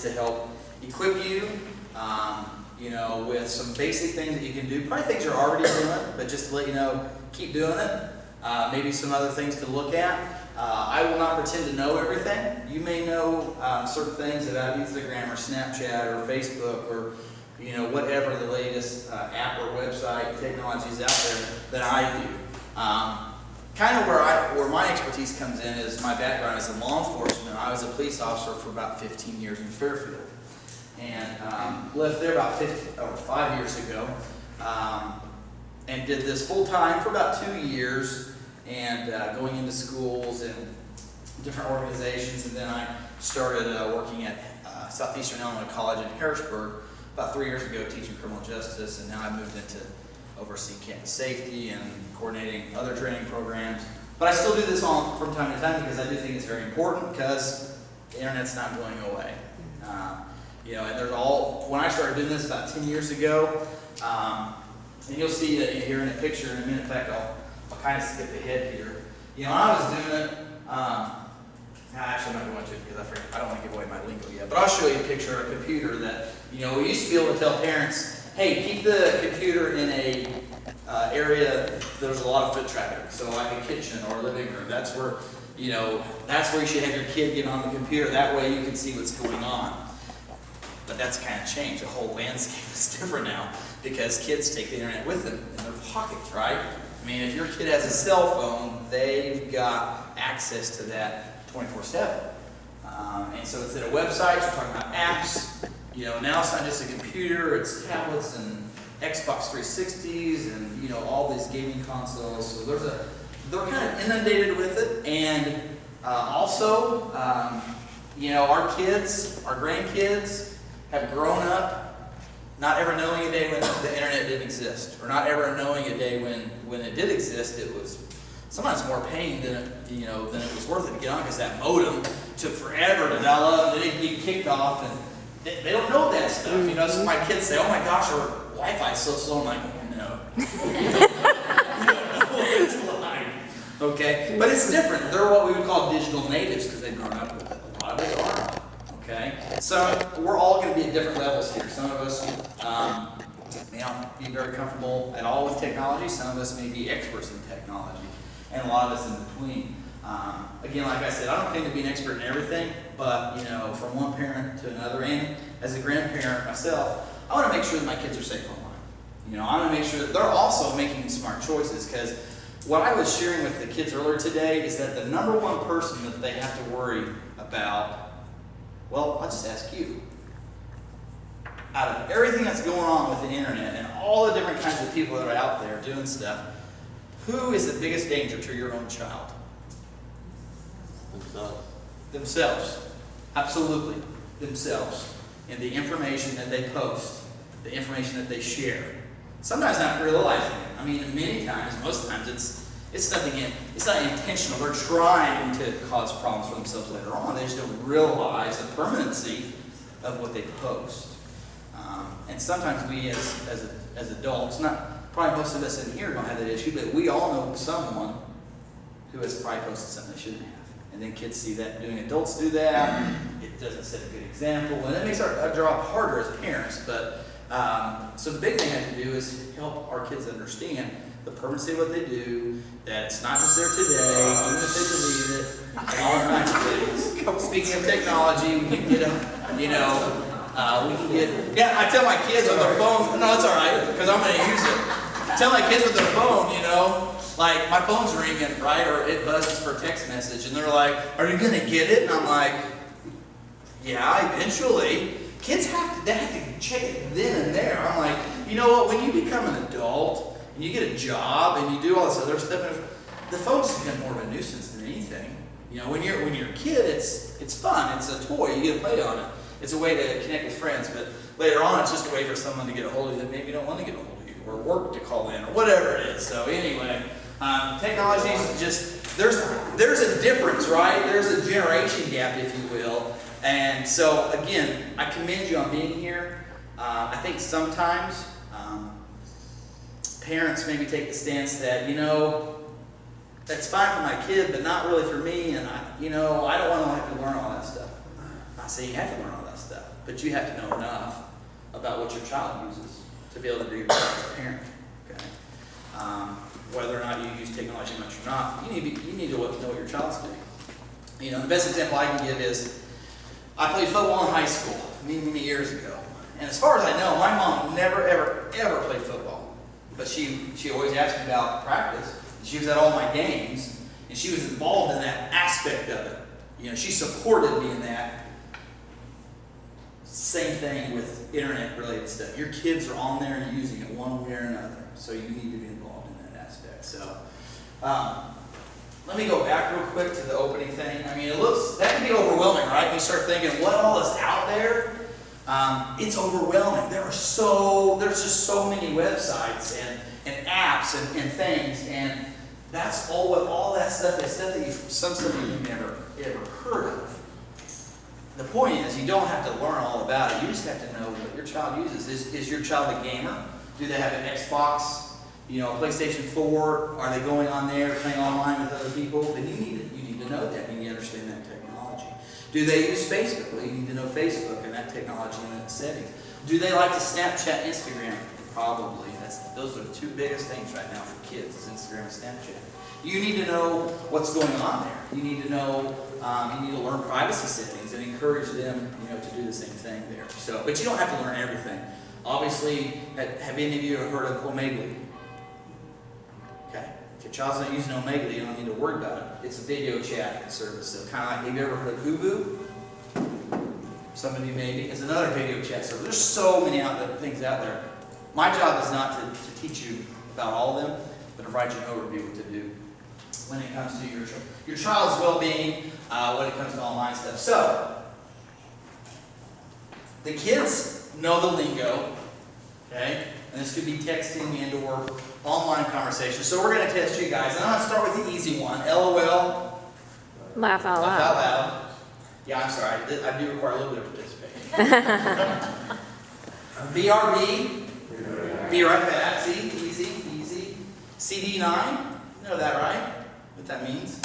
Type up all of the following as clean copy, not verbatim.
to help equip you, with some basic things that you can do. Probably things you're already doing, but just to let you know, keep doing it. Maybe some other things to look at. I will not pretend to know everything. You may know certain things about Instagram or Snapchat or Facebook or whatever the latest app or website technologies out there that I do. Kind of where my expertise comes in is my background as a law enforcement. I was a police officer for about 15 years in Fairfield, and left there about 5 years ago, and did this full time for about 2 years, and going into schools and different organizations, and then I started working at Southeastern Illinois College in Harrisburg about 3 years ago, teaching criminal justice, and now I've moved into overseeing campus safety and coordinating other training programs. But I still do this from time to time because I do think it's very important, because the internet's not going away. And when I started doing this about 10 years ago, and you'll see that here in a picture in a minute. In fact, I'll kind of skip ahead here. When I was doing it, actually I'm not going to because I don't want to give away my lingo yet, but I'll show you a picture of a computer that, we used to be able to tell parents, hey, keep the computer in a area there's a lot of foot traffic, so like a kitchen or a living room. That's where you should have your kid get on the computer. That way you can see what's going on. But that's kind of changed. The whole landscape is different now because kids take the internet with them in their pockets, right? I mean, if your kid has a cell phone, they've got access to that 24/7. And so instead of websites, we're talking about apps. Now it's not just a computer, it's tablets and Xbox 360s and, all these gaming consoles. So they're kind of inundated with it. And also, our kids, our grandkids have grown up not ever knowing a day when the internet didn't exist, or not ever knowing a day when it did exist. It was sometimes more pain than it was worth it to get on, because that modem took forever to dial up, and then it'd get kicked off, and they don't know that stuff. So my kids say, "Oh my gosh, our Wi-Fi is so slow." I'm like, no. You don't know what it's like. Okay? But it's different. They're what we would call digital natives because they've grown up with it. A lot of us aren't. Okay? So we're all going to be at different levels here. Some of us may not be very comfortable at all with technology. Some of us may be experts in technology. And a lot of us in between. Again, like I said, I don't claim to be an expert in everything, but from one parent to another, and as a grandparent myself, I want to make sure that my kids are safe online. I want to make sure that they're also making smart choices, because what I was sharing with the kids earlier today is that the number one person that they have to worry about, well, I'll just ask you. Out of everything that's going on with the internet and all the different kinds of people that are out there doing stuff, who is the biggest danger to your own child? Themselves. Absolutely. Themselves. And the information that they post, the information that they share. Sometimes not realizing it. I mean, many times, most times, it's not intentional. They're trying to cause problems for themselves later on. They just don't realize the permanency of what they post. And sometimes we as adults, probably most of us in here don't have that issue, but we all know someone who has probably posted something they shouldn't have. And then kids see that doing, adults do that. It doesn't set a good example, and it makes our job harder as parents. But so the big thing I have to do is help our kids understand the permanency of what they do, that it's not just there today, even if they delete it, and all kinds of things. Speaking of technology, we can get I tell my kids with their phone, no, it's all right, because I'm going to use it. I tell my kids with their phone, like my phone's ringing, right, or it buzzes for a text message, and they're like, "Are you going to get it?" And I'm like, "Yeah, eventually." Kids have to check it then and there. I'm like, you know what? When you become an adult and you get a job and you do all this other stuff, the phone's become more of a nuisance than anything. When you're a kid, it's fun. It's a toy. You get to play on it. It's a way to connect with friends. But later on, it's just a way for someone to get a hold of you that maybe don't want to get a hold of you, or work to call in, or whatever it is. So anyway, technology is just there's a difference, right? There's a generation gap, if you will. And so, again, I commend you on being here. I think sometimes parents maybe take the stance that, that's fine for my kid, but not really for me, and I don't want to have to learn all that stuff. I say you have to learn all that stuff. but you have to know enough about what your child uses to be able to do your job as a parent. Okay? Whether or not you use technology much or not, you need to know what your child's doing. You know, the best example I can give is I played football in high school many years ago. And as far as I know, my mom never, ever played football. But she always asked me about practice. She was at all my games, and she was involved in that aspect of it. You know, she supported me in that. Same thing with internet-related stuff. Your kids are on there and using it one way or another, so you need to be involved in that aspect. So, let me go back real quick to the opening thing. I mean, that can be overwhelming, right? You start thinking, what all is out there? It's overwhelming. There's just so many websites and apps and things, and that's all that stuff is some stuff you've never ever heard of. The point is, you don't have to learn all about it. You just have to know what your child uses. Is your child a gamer? Do they have an Xbox? You know, PlayStation 4? Are they going on there playing online with other people? Then you need to know that. You need to understand that technology. Do they use Facebook? Well, you need to know Facebook and that technology and that settings. Do they like to Snapchat, Instagram? Probably. Those are the two biggest things right now for kids, is Instagram and Snapchat. You need to know what's going on there. You need to know, you need to learn privacy settings and encourage them, to do the same thing there. So, but you don't have to learn everything. Obviously, have any of you heard of Omegle? Okay. If your child's not using Omegle, you don't need to worry about it. It's a video chat service. So kind of like, have you ever heard of Huvu? Some of you maybe. It's another video chat service. There's so many things out there. My job is not to teach you about all of them, but to provide you an overview of what to do when it comes to your child's well-being, when it comes to online stuff. So, the kids know the lingo, okay? And this could be texting and or online conversation. So we're going to test you guys. And I'm going to start with the easy one. LOL. Laugh out loud. Laugh out loud. Yeah, I'm sorry. I do require a little bit of participation. BRB. Be right back. See? Easy. CD9. You know that, right? What that means?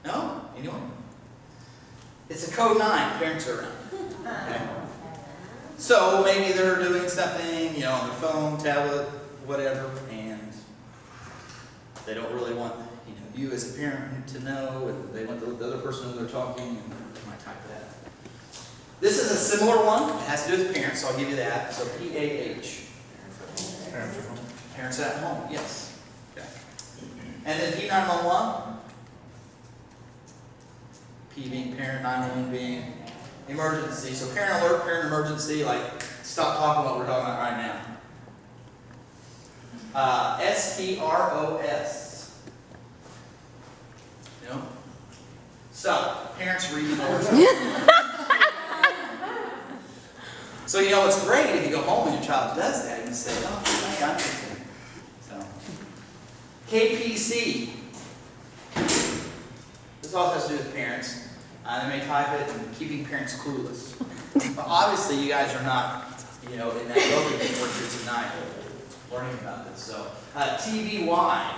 No? Anyone? It's a code 9. Parents are around. Okay. So maybe they're doing something, on their phone, tablet, whatever, and they don't really want, you as a parent to know, and they want the other person who they're talking, and they might type that. This is a similar one. It has to do with parents, so I'll give you that. So PAH. Parents at home, yes. Okay. And then P911. P being parent, 911 being emergency. So parent alert, parent emergency, like stop talking what we're talking about right now. SPROS. So, parents reading orders. So it's great if you go home and your child does that. You can say, oh, I got this. So, KPC. This also has to do with parents. They may type it and keeping parents clueless. But obviously, you guys are not, in that boat that works here tonight learning about this. So, TBY.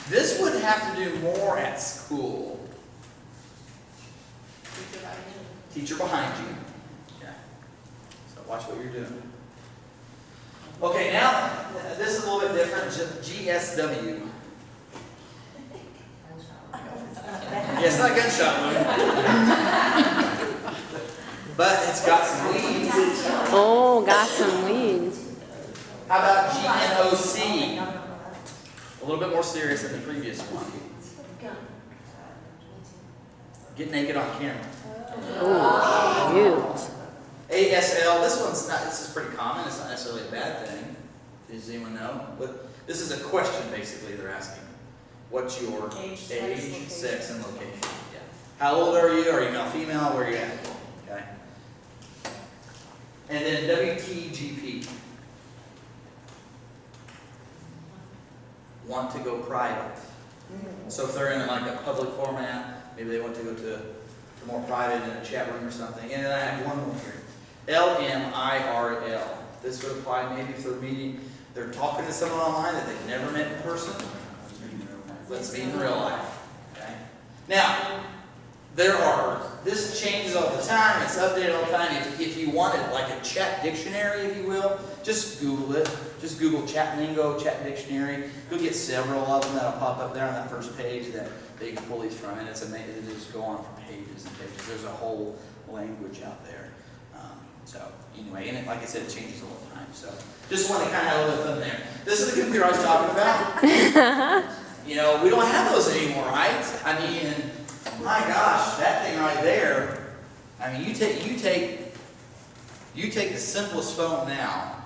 This would have to do more at school. Teacher behind you. Yeah. So watch what you're doing. Okay, now this is a little bit different. GSW. Yeah, it's not gunshot wound. But it's got some weeds. Oh, got some weeds. How about GNOC? A little bit more serious than the previous one. Get naked on camera. Oh, shoot. ASL, this is pretty common. It's not necessarily a bad thing. Does anyone know? But this is a question, basically, they're asking. What's your age, sex, and location? Yeah. How old are you? Are you male, female? Where are you at? Okay. And then WTGP. Want to go private. So if they're in like a public format, maybe they want to go to more private in a chat room or something. And then I have one more here. LMIRL. This would apply maybe if they're talking to someone online that they've never met in person. Let's meet in real life. Okay. Now, this changes all the time, it's updated all the time. If you wanted like a chat dictionary, if you will, just Google it. Just Google chat lingo, chat dictionary. You'll get several of them that'll pop up there on that first page that you can pull these from, and it's amazing. They just go on for pages and pages. There's a whole language out there. So anyway, and like I said, it changes all the time. So just want to kind of have a little fun there. This is the computer I was talking about. You know, we don't have those anymore, right? I mean, my gosh, that thing right there. I mean, you take the simplest phone now,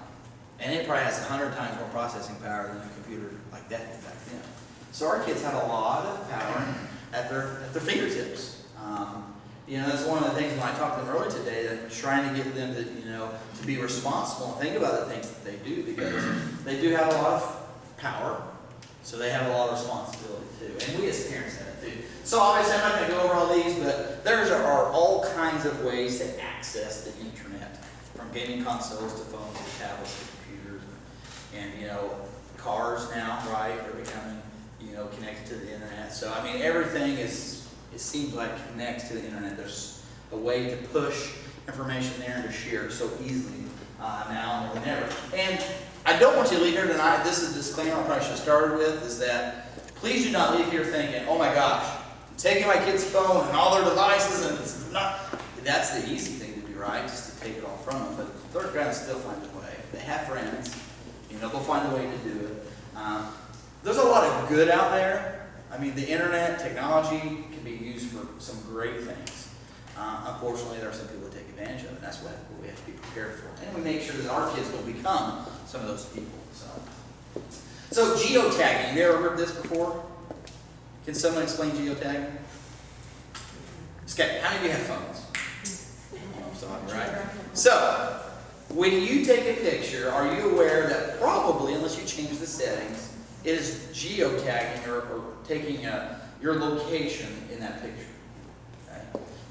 and it probably has 100 times more processing power than a computer like that did back then. So our kids have a lot of power at their fingertips. You know, that's one of the things when I talked to them earlier today, that trying to get them to, you know, to be responsible and think about the things that they do, because they do have a lot of power, so they have a lot of responsibility too. And we as parents have it too. So obviously I'm not going to go over all these, but there are all kinds of ways to access the internet, from gaming consoles to phones to tablets to computers, and you know, cars now, right, are becoming, you know, connected to the internet. So I mean, everything it seems like connects to the internet. There's a way to push information there and to share so easily now more than ever. And I don't want you to leave here tonight. This is a disclaimer I probably should have started with, is that please do not leave here thinking, oh my gosh, I'm taking my kid's phone and all their devices, and it's not. That's the easy thing to do, right? Just to take it all from them. But they're going to still find a way. They have friends. You know, they'll find a way to do it. There's a lot of good out there. I mean, the internet, technology can be used for some great things. Unfortunately, there are some people that take advantage of it, and that's what we have to be prepared for. And we make sure that our kids don't become some of those people. So geotagging, you ever heard this before? Can someone explain geotagging? Okay, how many of you have phones? Right? So, when you take a picture, are you aware that probably, unless you change the settings, it is geotagging or taking your location in that picture? Okay?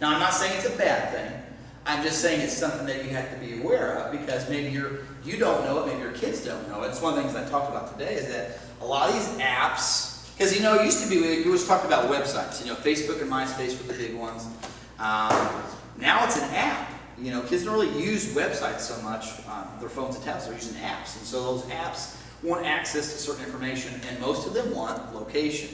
Now, I'm not saying it's a bad thing. I'm just saying it's something that you have to be aware of, because maybe you don't know it, maybe your kids don't know it. It's one of the things I talked about today, is that a lot of these apps, because you know, it used to be, we always talked about websites. You know, Facebook and MySpace were the big ones. Now it's an app. You know, kids don't really use websites so much on their phones and tablets. They're using apps. And so those apps want access to certain information, and most of them want location.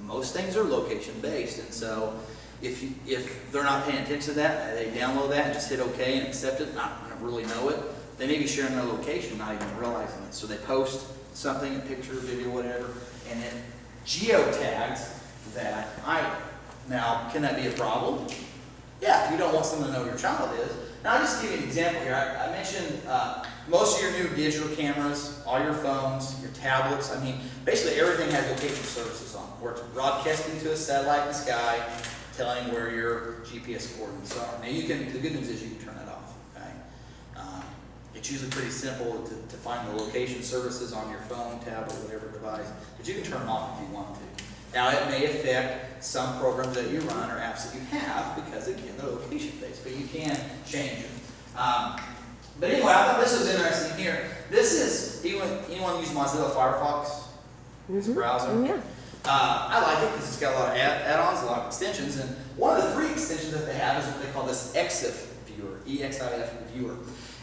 Most things are location-based, and so if they're not paying attention to that, they download that and just hit OK and accept it, not really know it, they may be sharing their location, not even realizing it. So they post something, a picture, video, whatever, and it geotags that item. Now, can that be a problem? Yeah, if you don't want someone to know who your child is. Now, I'll just give you an example here. I mentioned most of your new digital cameras, all your phones, your tablets. I mean, basically everything has location services on it, where it's broadcasting to a satellite in the sky, telling where your GPS coordinates are. Now, the good news is you can turn that off. Okay? It's usually pretty simple to find the location services on your phone, tablet, whatever device, but you can turn them off if you want to. Now, it may affect some programs that you run or apps that you have, because again, they're location-based, but you can change them. But anyway, I thought this was interesting here. This is, anyone use Mozilla Firefox? It's a browser? Yeah. I like it because it's got a lot of add-ons, a lot of extensions, and one of the free extensions that they have is what they call this EXIF viewer, E-X-I-F viewer.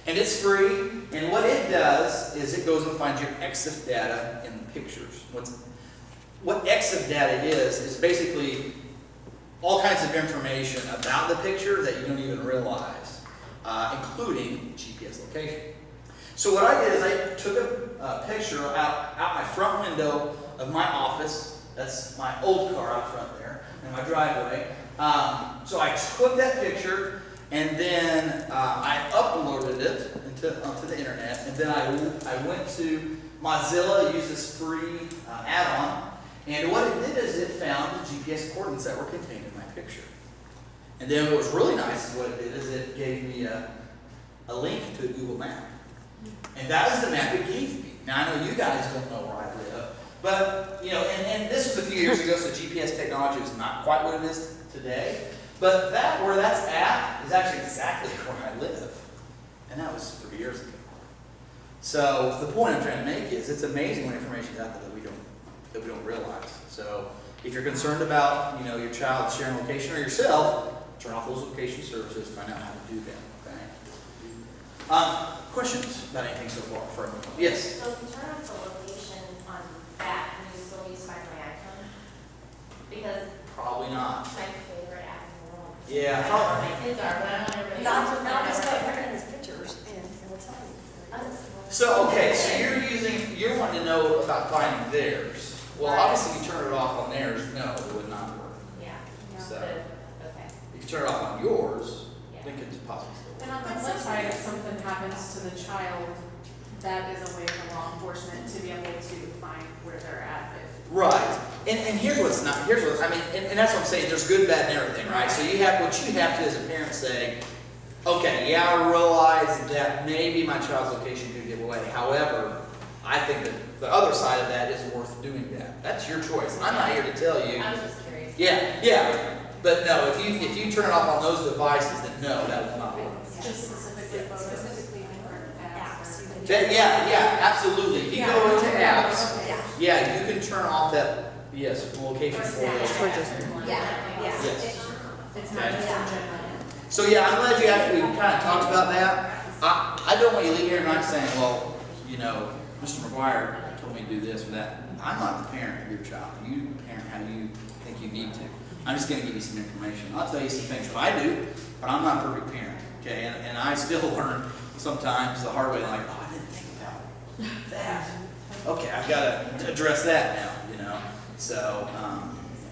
And it's free, and what it does is it goes and finds your EXIF data in the pictures. What EXIF data is basically all kinds of information about the picture that you don't even realize, including GPS location. So what I did is I took a picture out my front window of my office. That's my old car out front there in my driveway. So I took that picture, and then I uploaded it onto the internet, and then I went to Mozilla, used this free add-on. And what it did is it found the GPS coordinates that were contained in my picture. And then what was really nice is what it did is it gave me a link to a Google map. And that was the map it gave me. Now, I know you guys don't know where I live, but, you know, and this was a few years ago, so GPS technology is not quite what it is today. But where that's at is actually exactly where I live. And that was 3 years ago. So the point I'm trying to make is it's amazing what information is out there that we don't realize. So If you're concerned about, your child sharing location or yourself, turn off those location services, find out how to do that, okay? Questions about anything so far? Yes? So if you turn off the location on that, can you still use Find My iPhone? Because Probably not. it's my favorite app in the world. Yeah, I don't know what my kids are, but I don't want everybody else to Not just know. like looking at his pictures and it'll tell you. So, okay, so you're wanting to know about finding theirs. Well, obviously, if you turn it off on theirs, no, it would not work. Yeah. So, But, okay. if you turn it off on yours, Yeah. then it could possibly still And work. on the flip side, if something happens to the child, that is a way for law enforcement to be able to find where they're at. Right. And here's what's not, and that's what I'm saying, there's good, bad, and everything, right? So what you have to as a parent say, okay, yeah, I realize that maybe my child's location could give away. However, I think that the other side of that is worth doing that. That's your choice. I'm not here to tell you. I was just curious. Yeah. But no, if you turn it off on those devices, then no, that will not work. Just specifically photos. Specifically Apps, you can Yeah, absolutely. If you go into apps, Yeah. yeah, you can turn off that, location Or for Snapchat. those. Yeah. Yes. It's not just in general. So yeah, I'm glad you actually kind of talked about that. I don't want you to leave here tonight saying, well, Mr. McGuire told me to do this or that. I'm not the parent of your child. You parent how you think you need to. I'm just going to give you some information. I'll tell you some things that I do, but I'm not a perfect parent, okay? And I still learn sometimes the hard way, like, oh, I didn't think about that. Okay, I've got to address that now, So,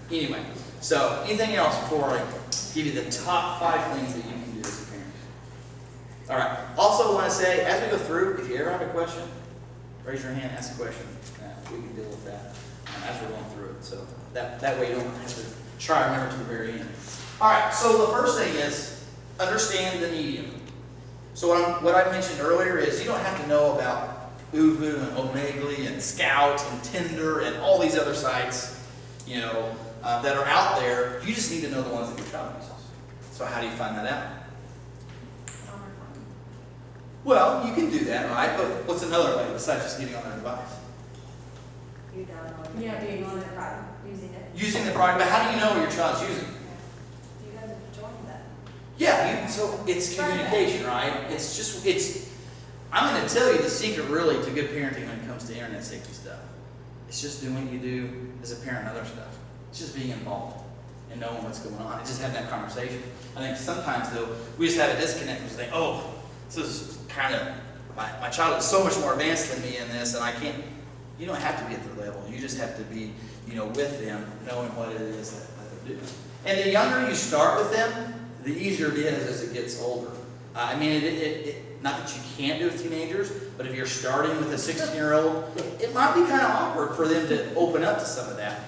anyway, so anything else before I give you the top 5 things that you can do as a parent? All right. Also, want to say, as we go through, if you ever have a question, raise your hand, ask a question. We can deal with that as we're going through it. So that way you don't have to try to remember to the very end. All right. So the first thing is understand the medium. So what I mentioned earlier is you don't have to know about Uvu and Omegle and Scout and Tinder and all these other sites, that are out there. You just need to know the ones that your child uses. So how do you find that out? Well, you can do that, right? But what's another way besides just getting on their device? You download it. Yeah, being on Using it. the product, using it. Using the product, but how do you know what your child's using? You guys have joined that. Yeah, so it's communication, right? I'm going to tell you the secret really to good parenting when it comes to internet safety stuff. It's just doing what you do as a parent and other stuff. It's just being involved and knowing what's going on and just having that conversation. I think sometimes, though, we just have a disconnect and think, oh, this is kind of, my child is so much more advanced than me in this, and I can't, you don't have to be at their level. You just have to be, with them, knowing what it is that they're doing. And the younger you start with them, the easier it is as it gets older. Not that you can't do it with teenagers, but if you're starting with a 16-year-old, it might be kind of awkward for them to open up to some of that.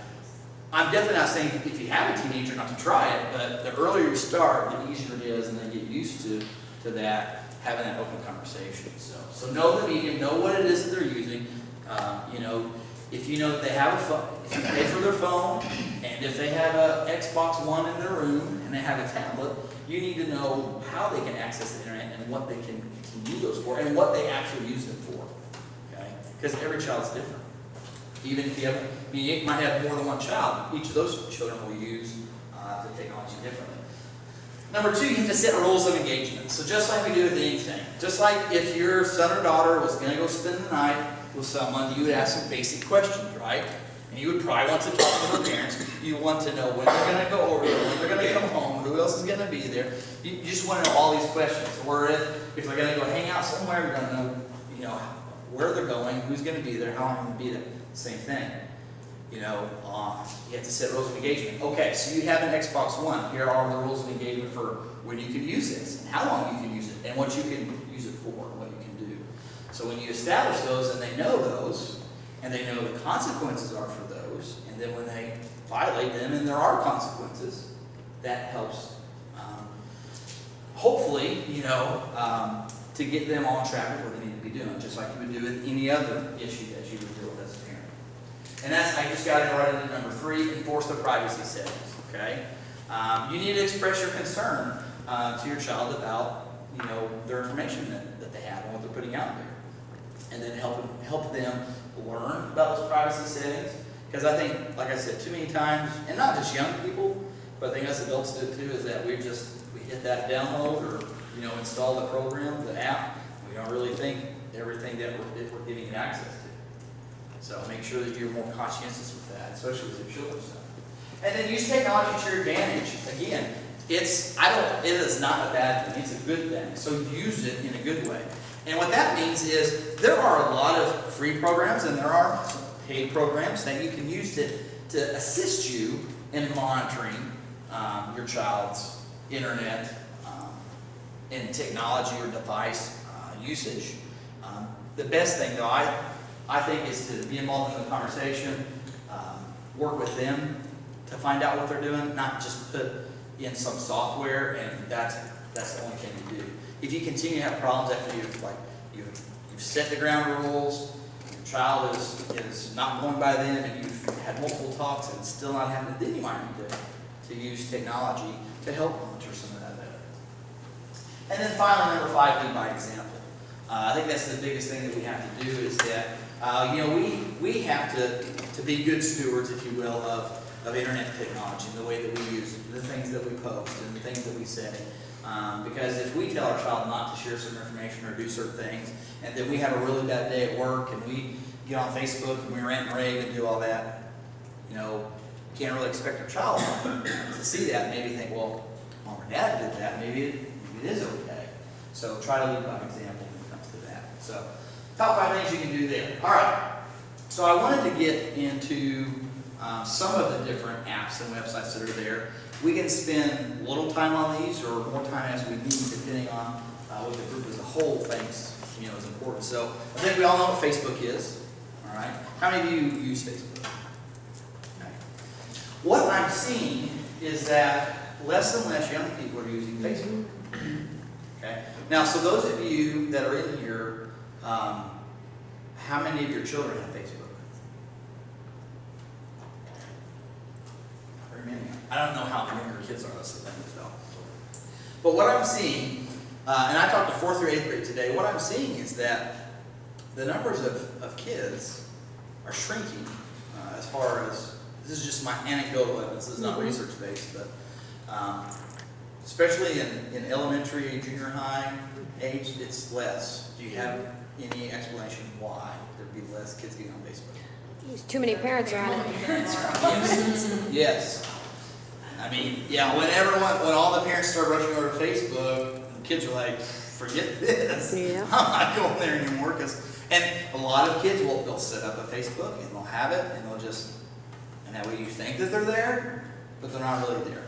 I'm definitely not saying if you have a teenager not to try it, but the earlier you start, the easier it is, and they get used to that, having that open conversation. So know the medium, know what it is that they're using. If you know that they have a phone, if you pay for their phone, and if they have a Xbox One in their room and they have a tablet, you need to know how they can access the internet and what they can use those for and what they actually use them for. Okay? Because every child's different. Even if you might have more than one child, each of those children will use the technology differently. Number 2, you have to set rules of engagement. So just like we do with anything, just like if your son or daughter was going to go spend the night with someone, you would ask some basic questions, right? And you would probably want to talk to their parents. You want to know when they're going to go over there, when they're going to come home, who else is going to be there. You just want to know all these questions. Or if they're going to go hang out somewhere, you're going to know, where they're going, who's going to be there, how long they're going to be there. Same thing. You have to set rules of engagement. Okay, so you have an Xbox One. Here are the rules of engagement for when you can use this, and how long you can use it, and what you can use it for, and what you can do. So when you establish those, and they know those, and they know the consequences are for those, and then when they violate them, and there are consequences, that helps, hopefully, to get them on track with what they need to be doing, just like you would do with any other issue that you would deal with as a parent. And I just got it right into number 3, enforce the privacy settings, okay? You need to express your concern to your child about, their information that they have and what they're putting out there. And then help them learn about those privacy settings, Because I think, like I said, too many times, and not just young people, but I think us adults do it too, is that we hit that download or, install the program, the app. We don't really think everything that we're giving it access to. So make sure that you're more conscientious with that, especially with your children. And then use technology to your advantage. Again, it is not a bad thing, it's a good thing. So use it in a good way. And what that means is there are a lot of free programs and there are some paid programs that you can use to assist you in monitoring your child's internet and technology or device usage. The best thing, though, I think, is to be involved in the conversation, work with them to find out what they're doing, not just put in some software and that's the only thing to do. If you continue to have problems after you've set the ground rules, your child is not going by them, and you've had multiple talks and it's still not happening, then you might need to use technology to help monitor some of that better. And then finally, number 5, lead by example. I think that's the biggest thing that we have to do is that we have to be good stewards, if you will, of internet technology and the way that we use it, the things that we post and the things that we say. Because if we tell our child not to share certain information or do certain things, and then we have a really bad day at work and we get on Facebook and we rant and rave and do all that, you can't really expect our child to see that and maybe think, well, Mom or Dad did that, maybe it is okay. So try to lead by example when it comes to that. So top 5 things you can do there. All right. So I wanted to get into some of the different apps and websites that are there. We can spend a little time on these or more time as we need, depending on what the group as a whole thinks is important. So I think we all know what Facebook is. All right. How many of you use Facebook? Okay. What I'm seeing is that less and less young people are using Facebook. Okay. Now, so those of you that are in here, how many of your children have Facebook? Not very many. I don't know how younger kids are, that's the thing, so. But what I'm seeing, and I talked to 4th through 8th grade today, what I'm seeing is that the numbers of kids are shrinking as far as, this is just my anecdotal evidence, this is not research based, but especially in elementary, junior high age, it's less. Do you have any explanation why there'd be less kids getting on Facebook? There's too many parents are on it. Yes. I mean, yeah, when all the parents start rushing over to Facebook, the kids are like, forget this. Yeah. I'm not going there anymore. And a lot of kids, they'll set up a Facebook and they'll have it and and that way you think that they're there, but they're not really there,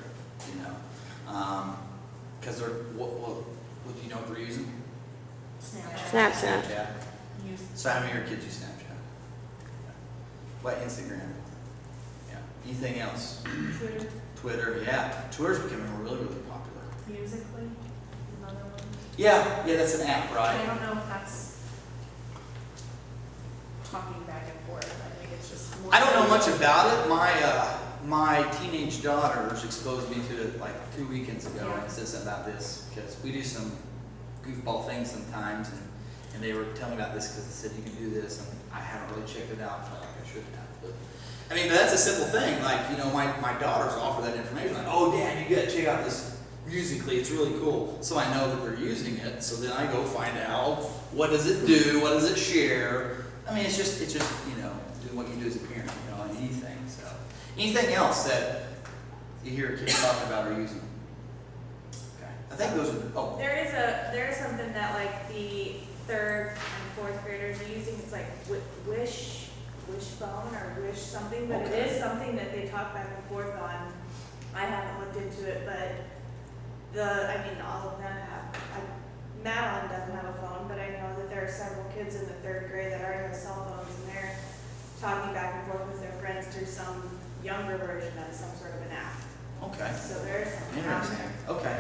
because they're, what do you know what they're using? Snapchat. So how many of your kids use Snapchat? What, Instagram? Yeah. Anything else? Twitter, yeah. Twitter's becoming really, really popular. Musically, another one. Yeah, that's an app, right? I don't know if that's talking back and forth. I think it's just more. I don't know much about it. My teenage daughters exposed me to it like 2 weekends ago and said something about this because we do some goofball things sometimes and they were telling me about this because they said you can do this and I haven't really checked it out like I should have. But that's a simple thing. Like, my daughters offer that information. Like, oh, Dad, you gotta check out this Musically. It's really cool. So I know that they're using it. So then I go find out what does it do, what does it share. It's just doing what you do as a parent, on anything. So anything else that you hear kids talking about or using? Okay. I think those are. There is something that like the 3rd and 4th graders are using. It's like Wishbone or Wish something, but Okay. it is something that they talk back and forth on. I haven't looked into it, but all of them have. Madeline doesn't have a phone, but I know that there are several kids in the 3rd grade that already have cell phones, and they're talking back and forth with their friends through some younger version of some sort of an app. Okay. So there's something out Interesting. there. Okay.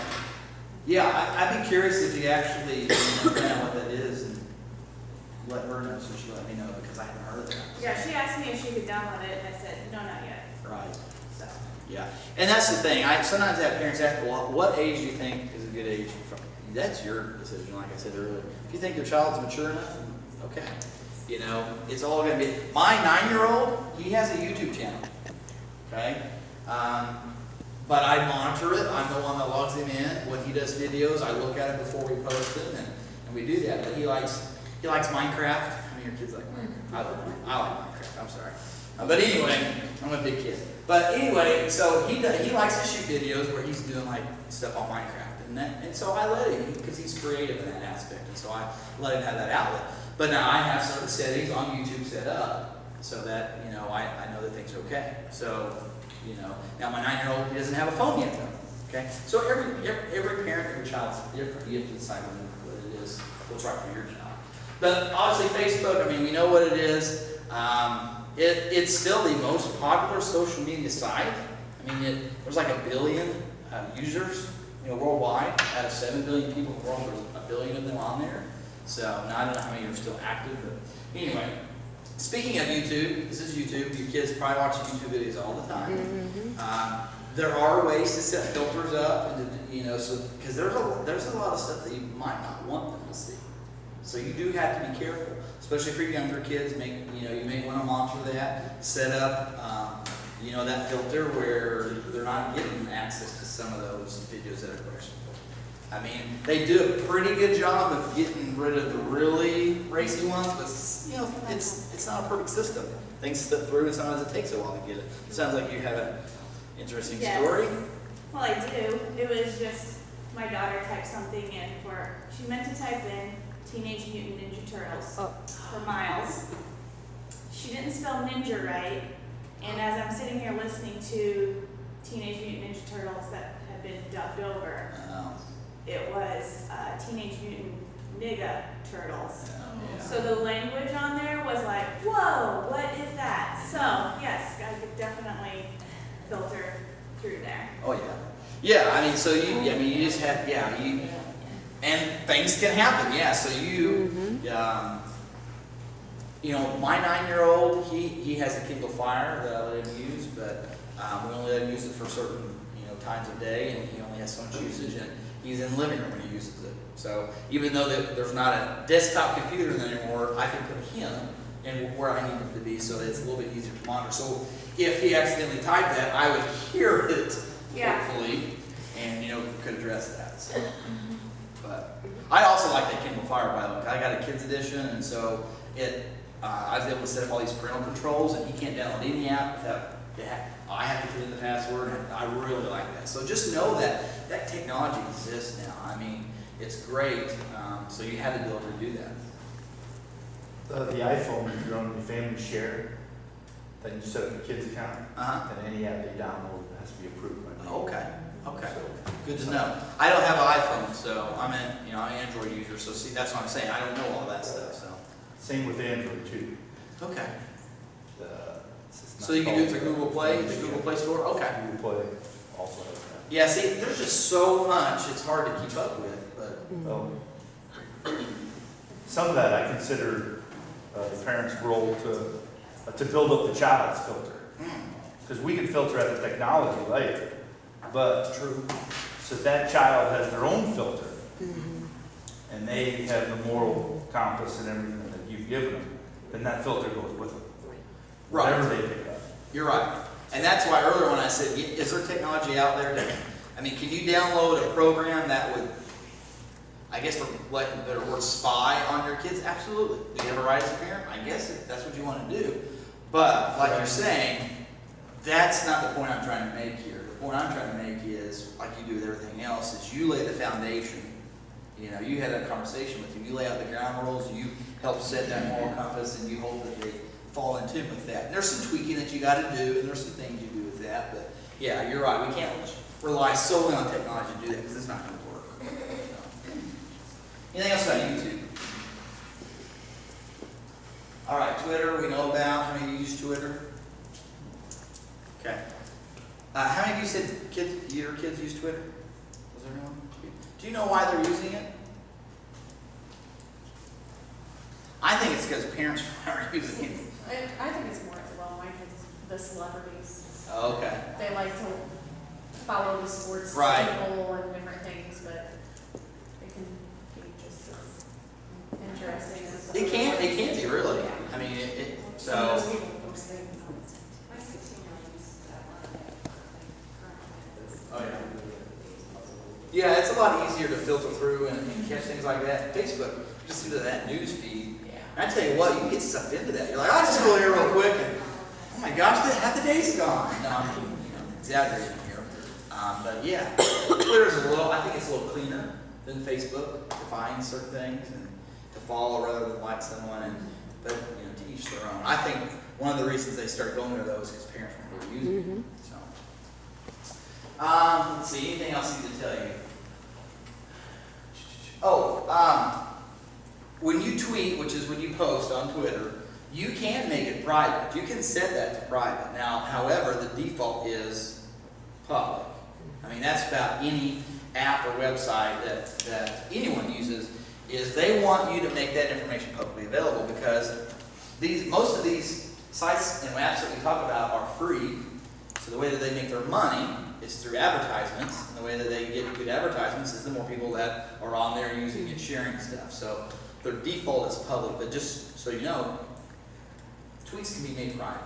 Yeah, I'd be curious if you actually find out what that is and let her know so she let me know because I haven't heard of that. Yeah, she asked me if she could download it, and I said, no, not yet. Right. So. Yeah. And that's the thing. I sometimes have parents ask, well, what age do you think is a good age for? That's your decision, like I said earlier. If you think your child's mature enough, okay. You know, it's all gonna be, my 9-year-old, he has a YouTube channel, okay? But I monitor it, I'm the one that logs him in. When he does videos, I look at it before we post them, and we do that. But he likes Minecraft. I mean, your kids like Minecraft. I like Minecraft, I'm sorry. But anyway, I'm a big kid. But anyway, so he likes to shoot videos where he's doing like stuff on Minecraft. And so I let him, because he's creative in that aspect. And so I let him have that outlet. But now I have certain settings on YouTube set up so that, you know, I know that things are okay. So, you know, now my 9-year-old, he doesn't have a phone yet though. Okay? So every parent, every child's different. You have to decide what it is, what's right for your child. But obviously Facebook, I mean, we know what it is. It's still the most popular social media site. I mean, there's like 1 billion users, you know, worldwide. Out of 7 billion people in the world, there's 1 billion of them on there. So now I don't know how many are still active, but anyway. Speaking of YouTube, this is YouTube. Your kids probably watch YouTube videos all the time. There are ways to set filters up, and to, you know, so because there's a lot of stuff that you might not want them to see. So you do have to be careful, especially for your younger kids. You may want to monitor that, set up, you know, that filter where they're not getting access to some of those videos that are questionable. I mean, they do a pretty good job of getting rid of the really racy ones, but you know, it's not a perfect system. Things slip through, and sometimes it takes a while to get it. Sounds like you have an interesting story. Well, I do. It was just my daughter typed something in she meant to type in Teenage Mutant Ninja Turtles for Miles. She didn't spell ninja right, and as I'm sitting here listening to Teenage Mutant Ninja Turtles that have been dubbed over, it was Teenage Mutant Ninja Turtles. Yeah. So the language on there was like, whoa, what is that? So yes, I could definitely filter through there. Oh yeah. Yeah, I mean, so you just have, and things can happen, yeah. So you know, my 9-year-old, he has a Kindle Fire that I let him use, but we only let him use it for certain, you know, times of day, and he only has so much usage, and he's in the living room when he uses it. So even though there's not a desktop computer anymore, I can put him in where I need him to be, so it's a little bit easier to monitor. So if he accidentally typed that, I would hear it, hopefully, and you know, could address that. So. But I also like that Kindle Fire, by the way. I got a kids edition, and so I was able to set up all these parental controls, and he can't download any app without I have to put in the password, and I really like that. So just know that technology exists now. I mean, it's great. So you have the ability to do that. The iPhone, if you're on the family share, then you set up a kid's account, and any app they download has to be approved by me. Okay. So, Good to know. I don't have an iPhone, so I'm an Android user. So see, that's what I'm saying. I don't know all that stuff. So. Same with Android too. Okay. It's So you can do it through Google Play, the Google Play Store? Okay. Google Play also has that. Yeah, see, there's just so much, it's hard to keep up with, but. Well, some of that I consider the parent's role to build up the child's filter. Because we can filter out the technology later, but so that child has their own filter, and they have the moral compass and everything that you've given them, then that filter goes with them. Right. Whatever they pick up. You're right. And that's why earlier when I said, is there technology out there can you download a program that would, I guess for lack of a better word, spy on your kids? Absolutely. Do you have a right as a parent? I guess if that's what you want to do. But like you're saying, that's not the point I'm trying to make here. The point I'm trying to make is, like you do with everything else, is you lay the foundation. You know, you had a conversation with them. You lay out the ground rules, you help set that moral compass, and you hope that they fall in tune with that. And there's some tweaking that you got to do, and there's some things you do with that. But yeah, you're right. We can't rely solely on technology to do that because it's not going to work. So. Anything else about YouTube? All right, Twitter. We know about. How many of you use Twitter? Okay. How many of you said your kids use Twitter? Was everyone? Do you know why they're using it? I think it's because parents aren't using it. I think it's more as well, my kids, the celebrities. Okay. They like to follow the sports Right. people and different things, but it can be just as interesting as It can be really. Yeah. So So, those people post things. My 16-year-old uses that one. oh yeah. Yeah, it's a lot easier to filter through and catch things like that. Facebook, just into that news feed. And I tell you what, you can get sucked into that. You're like, I'll just go here real quick, and oh my gosh, half the day's gone. No, I'm exaggerating here. But yeah, Twitter's I think it's a little cleaner than Facebook to find certain things and to follow rather than like someone. But to each their own. I think one of the reasons they started going there though is because parents weren't really using it. So, let's see, anything else I need to tell you? When you tweet, which is when you post on Twitter, you can make it private. You can set that to private. Now, however, the default is public. I mean, that's about any app or website that anyone uses, is they want you to make that information publicly available because most of these sites and apps that we talk about are free. So the way that they make their money is through advertisements, and the way that they get good advertisements is the more people that are on there using and sharing stuff. So their default is public, but just so you know, tweets can be made private.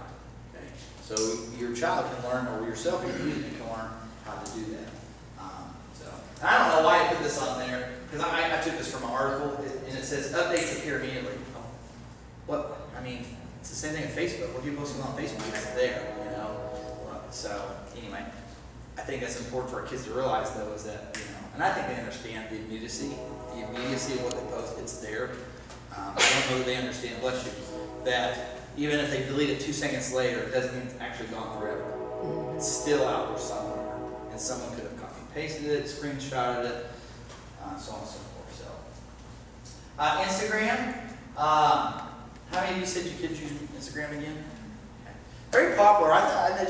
Okay? So your child can learn, or yourself, if you're using it, can learn how to do that. And I don't know why I put this on there, because I took this from an article, and it says updates appear immediately. What? I mean, it's the same thing on Facebook. What do you post on Facebook? It's there, So anyway, I think that's important for our kids to realize, though, is that and I think they understand the immediacy of what they post. It's there. I don't know that they understand, bless you, that even if they delete it 2 seconds later, it doesn't mean it's actually gone forever. It's still out there somewhere, and someone could have copy and pasted it, screenshotted it, so on and so forth. So, Instagram. How many of you said your kids use Instagram again? Okay. Very popular. I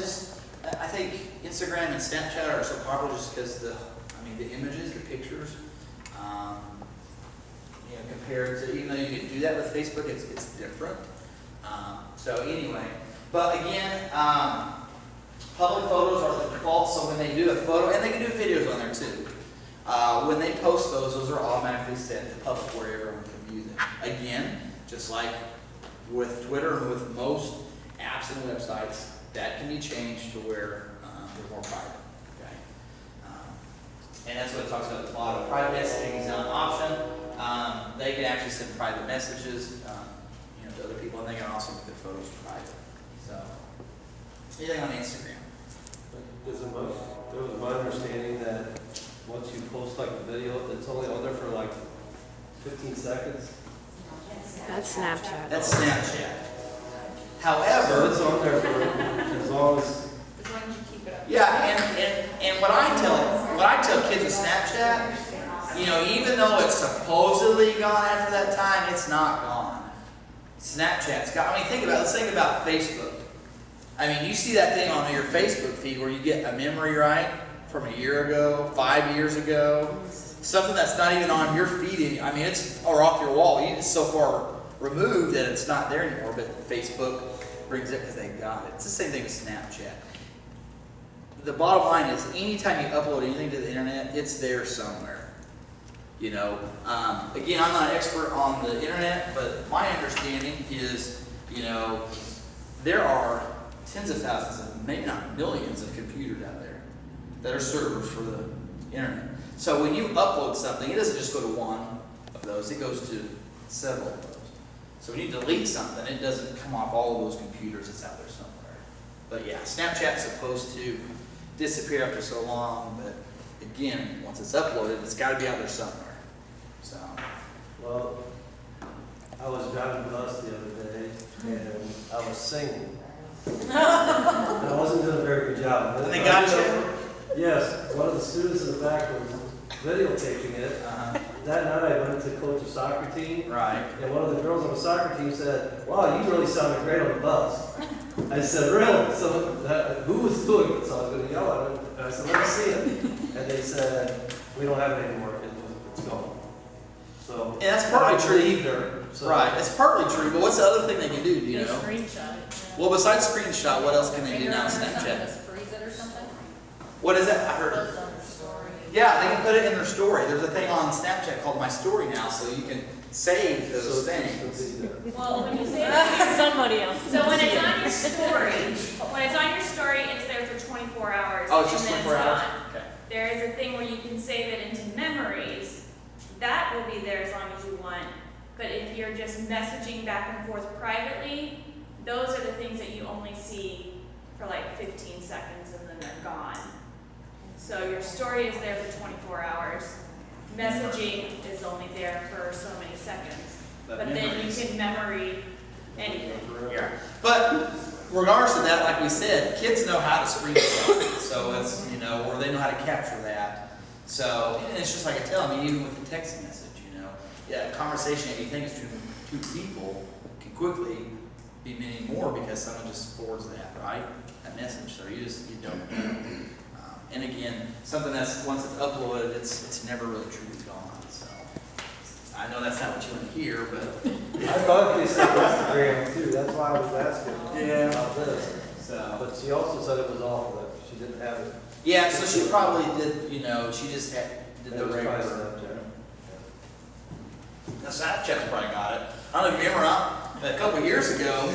think Instagram and Snapchat are so popular just because the images, the pictures, compared to, even though you can do that with Facebook, it's different. So anyway, but again, public photos are the default. So when they do a photo, and they can do videos on there too. When they post those are automatically set to public where everyone can view them. Again, just like with Twitter and with most apps and websites, that can be changed to where they're more private. Okay? And that's what it talks about at the bottom. Private messaging is an option. They can actually send private messages to other people, and they can also make their photos private. So, anything on Instagram? It was my understanding that once you post like a video, it's only on there for like 15 seconds. That's Snapchat. That's Snapchat. So However, it's on there for as long as. As long as you keep it up. yeah, and what I tell kids with Snapchat, even though it's supposedly gone after that time, it's not gone. Snapchat's got. Let's think about Facebook. You see that thing on your Facebook feed where you get a memory, right, from a year ago, 5 years ago, something that's not even on your feed. It's or off your wall. It's so far removed that it's not there anymore. But Facebook brings it because they got it. It's the same thing with Snapchat. The bottom line is, anytime you upload anything to the internet, it's there somewhere. Again, I'm not an expert on the internet, but my understanding is, there are tens of thousands of, maybe not millions of computers out there that are servers for the internet. So when you upload something, it doesn't just go to one of those, it goes to several of those. So when you delete something, it doesn't come off all of those computers, it's out there somewhere. But yeah, Snapchat's supposed to disappear after so long, but again, once it's uploaded, it's got to be out there somewhere. So. Well, I was driving the bus the other day and I was singing. And I wasn't doing a very good job. And they got you? Yes, one of the students in the back was videotaping it. That night I went to coach a soccer team. Right. And one of the girls on the soccer team said, "Wow, you really sounded great on the bus." I said, "Really?" So who was doing it? So I was going to yell at them. And I said, "Let me see it." And they said, "We don't have it anymore. It's gone." So And that's partly I true. believed her. So Right, it's partly true, but what's the other thing they can do, do you know? Screenshot it. Well, besides screenshot, what else can they do Figure now out on something, Snapchat? just freeze it or something. What is that? I heard it. Post on the story. Yeah, they can put it in their story. There's a thing on Snapchat called My Story now, so you can save those things. Well, when you say Somebody else. so when it's on your story, it's there for 24 hours. Oh, it's just and then 24 hours? gone. Okay. There is a thing where you can save it into memories. That will be there as long as you want. But if you're just messaging back and forth privately, those are the things that you only see for like 15 seconds and then they're gone. So your story is there for 24 hours. Messaging is only there for so many seconds. But then you memories. can memory anything. Yeah. But regardless of that, like we said, kids know how to screenshot. So it's, or they know how to capture that. So and it's just like I tell them, even with the text message, a conversation that you think is between two people can quickly be many more because someone just forwards that, right? That message. So you don't. And again, something that's once it's uploaded, it's never really truly gone. So I know that's not what you want to hear, but I thought they said Instagram too, that's why I was asking Yeah. about this. so. But she also said it was off, that she didn't have it. Yeah, so she probably did, she just did It the was regular. probably Snapchat. Now, Snapchat's probably got it. I don't know if you remember, a couple of years ago,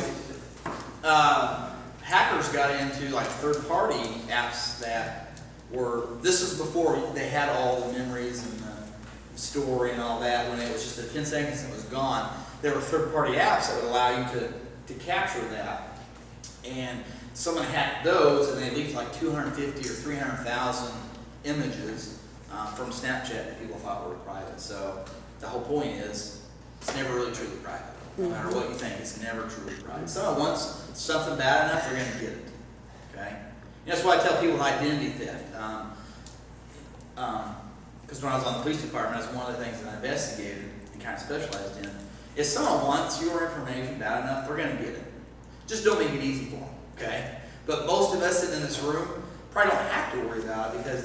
hackers got into like third-party apps that were, this was before they had all the memories and the story and all that, when it was just 10 seconds and it was gone. There were third-party apps that would allow you to capture that. And someone hacked those and they leaked like 250 or 300,000 images from Snapchat that people thought were private. So the whole point is, it's never really truly private. No matter what you think, it's never truly private. Someone wants something bad enough, they're going to get it. Okay? That's why I tell people identity theft. Because when I was on the police department, that's one of the things that I investigated and kind of specialized in. If someone wants your information bad enough, they're going to get it. Just don't make it easy for them. Okay? But most of us sitting in this room probably don't have to worry about it because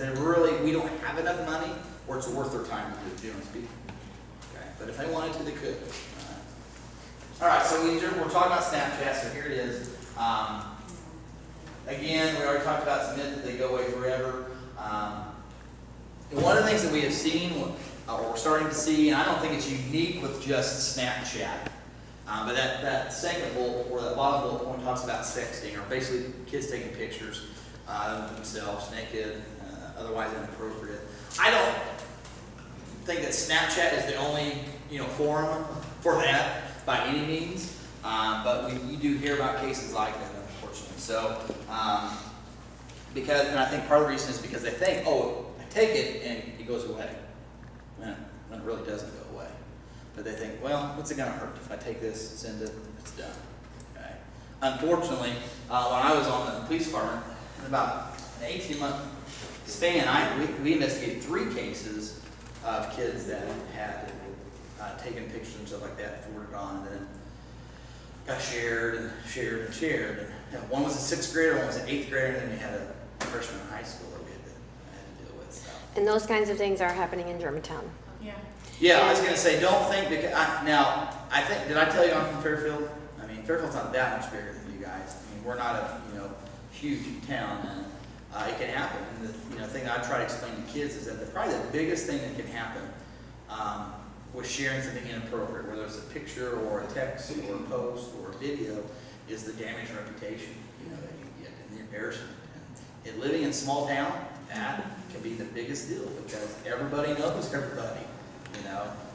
we don't have enough money where it's worth their time to do it, generally speaking. Okay? But if they wanted to, they could. All right, so we're talking about Snapchat, so here it is. Again, we already talked about some myths that they go away forever. And one of the things that we have seen, or we're starting to see, and I don't think it's unique with just Snapchat, but that second bullet, or that bottom bullet point talks about sexting, or basically kids taking pictures of themselves naked, otherwise inappropriate. I don't think that Snapchat is the only forum for that by any means, but you do hear about cases like that, unfortunately. So, and I think part of the reason is because they think, oh, I take it and it goes away, when it really doesn't go away. But they think, well, what's it going to hurt if I take this, send it, it's done. Okay. Unfortunately, when I was on the police department, in about an 18-month span, we investigated 3 cases of kids that had taken pictures and stuff like that, forwarded on, and then got shared and shared and shared. And one was a 6th grader, one was an 8th grader, and then we had a freshman in high school that we had to deal with. So. And those kinds of things are happening in Germantown. Yeah. Yeah, I was going to say, don't think, because I think, did I tell you I'm from Fairfield? I mean, Fairfield's not that much bigger than you guys. I mean, we're not a, huge town, and it can happen. And the thing I try to explain to kids is that probably the biggest thing that can happen with sharing something inappropriate, whether it's a picture or a text or a post or a video, is the damaged reputation, that you get and the embarrassment. And living in a small town, that can be the biggest deal because everybody knows everybody,